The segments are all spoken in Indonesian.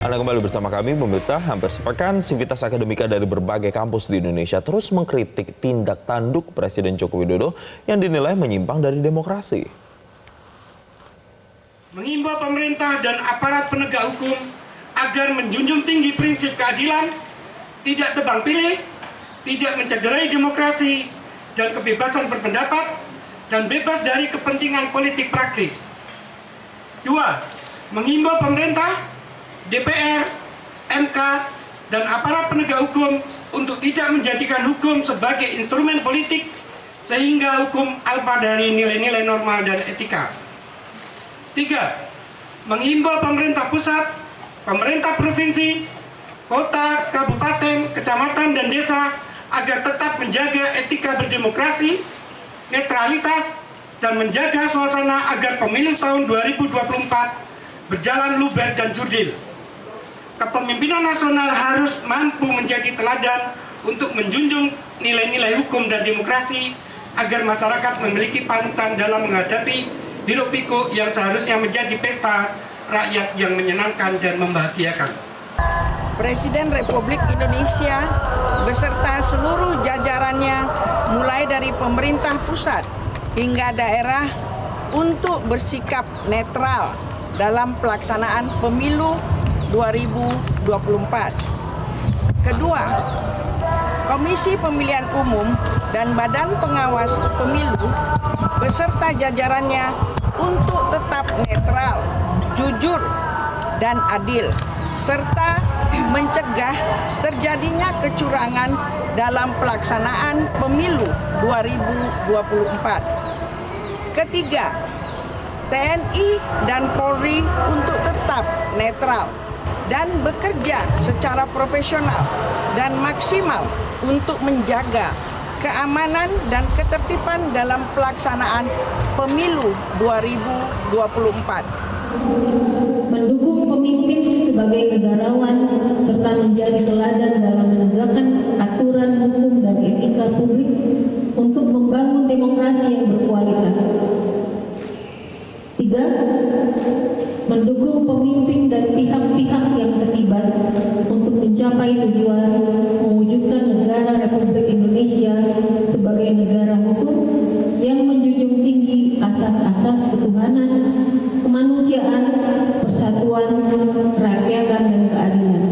Anda kembali bersama kami, pemirsa. Hampir sepekan, sivitas akademika dari berbagai kampus di Indonesia terus mengkritik tindak tanduk Presiden Joko Widodo yang dinilai menyimpang dari demokrasi. Mengimbau pemerintah dan aparat penegak hukum agar menjunjung tinggi prinsip keadilan, tidak tebang pilih, tidak mencederai demokrasi dan kebebasan berpendapat, dan bebas dari kepentingan politik praktis. 2. Mengimbau pemerintah, DPR, MK, dan aparat penegak hukum untuk tidak menjadikan hukum sebagai instrumen politik sehingga hukum alpa dari nilai-nilai normal dan etika. 3. Mengimbau pemerintah pusat, pemerintah provinsi, kota, kabupaten, kecamatan, dan desa agar tetap menjaga etika berdemokrasi, netralitas, dan menjaga suasana agar pemilu tahun 2024 berjalan luber dan jurdil. Kepemimpinan nasional harus mampu menjadi teladan untuk menjunjung nilai-nilai hukum dan demokrasi agar masyarakat memiliki panutan dalam menghadapi hiruk-pikuk yang seharusnya menjadi pesta rakyat yang menyenangkan dan membahagiakan. Presiden Republik Indonesia beserta seluruh jajarannya mulai dari pemerintah pusat hingga daerah untuk bersikap netral dalam pelaksanaan pemilu 2024. Kedua, Komisi Pemilihan Umum dan Badan Pengawas Pemilu beserta jajarannya untuk tetap netral, jujur, dan adil, serta mencegah terjadinya kecurangan dalam pelaksanaan pemilu 2024. Ketiga, TNI dan Polri untuk tetap netral dan bekerja secara profesional dan maksimal untuk menjaga keamanan dan ketertiban dalam pelaksanaan pemilu 2024. Mendukung pemimpin sebagai negarawan serta menjadi teladan dalam menegakkan aturan hukum dan etika publik untuk membangun demokrasi yang berkualitas. 3. Mendukung pemimpin dan pihak-pihak yang terlibat untuk mencapai tujuan mewujudkan negara Republik Indonesia sebagai negara hukum yang menjunjung tinggi asas-asas ketuhanan, kemanusiaan, persatuan, kerakyatan, dan keadilan.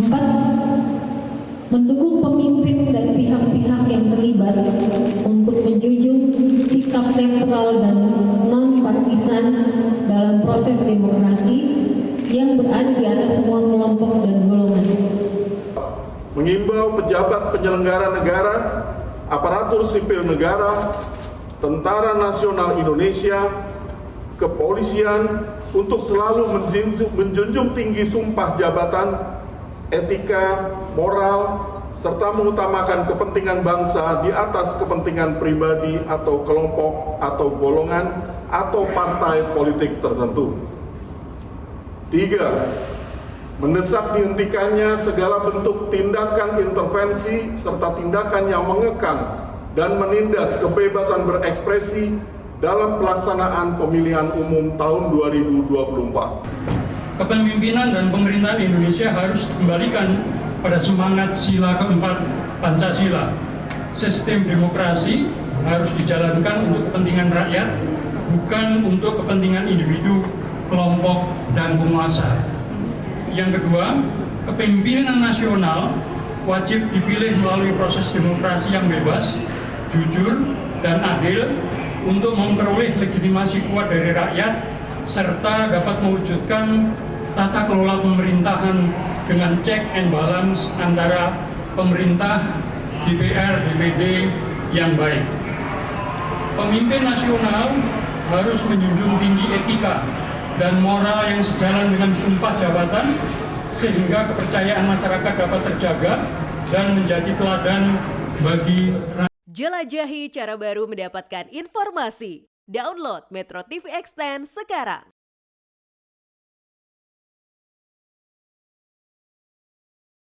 4. Mendukung pemimpin dan pihak-pihak yang terlibat untuk menjunjung sikap netral dan non-partisan dalam proses demokrasi yang berada di atas semua kelompok dan golongan. Mengimbau pejabat penyelenggara negara, aparatur sipil negara, Tentara Nasional Indonesia, kepolisian untuk selalu menjunjung tinggi sumpah jabatan, etika, moral, serta mengutamakan kepentingan bangsa di atas kepentingan pribadi atau kelompok atau golongan atau partai politik tertentu. 3. Mendesak dihentikannya segala bentuk tindakan intervensi serta tindakan yang mengekang dan menindas kebebasan berekspresi dalam pelaksanaan pemilihan umum tahun 2024. Kepemimpinan dan pemerintahan Indonesia harus dikembalikan pada semangat sila keempat Pancasila. Sistem demokrasi harus dijalankan untuk kepentingan rakyat, bukan untuk kepentingan individu, kelompok, dan penguasa. Yang kedua, kepemimpinan nasional wajib dipilih melalui proses demokrasi yang bebas, jujur, dan adil untuk memperoleh legitimasi kuat dari rakyat serta dapat mewujudkan tata kelola pemerintahan dengan check and balance antara pemerintah, DPR, DPD yang baik. Pemimpin nasional harus menjunjung tinggi etika dan moral yang sejalan dengan sumpah jabatan sehingga kepercayaan masyarakat dapat terjaga dan menjadi teladan bagi rakyat. Jelajahi cara baru mendapatkan informasi. Download Metro TV Extend sekarang.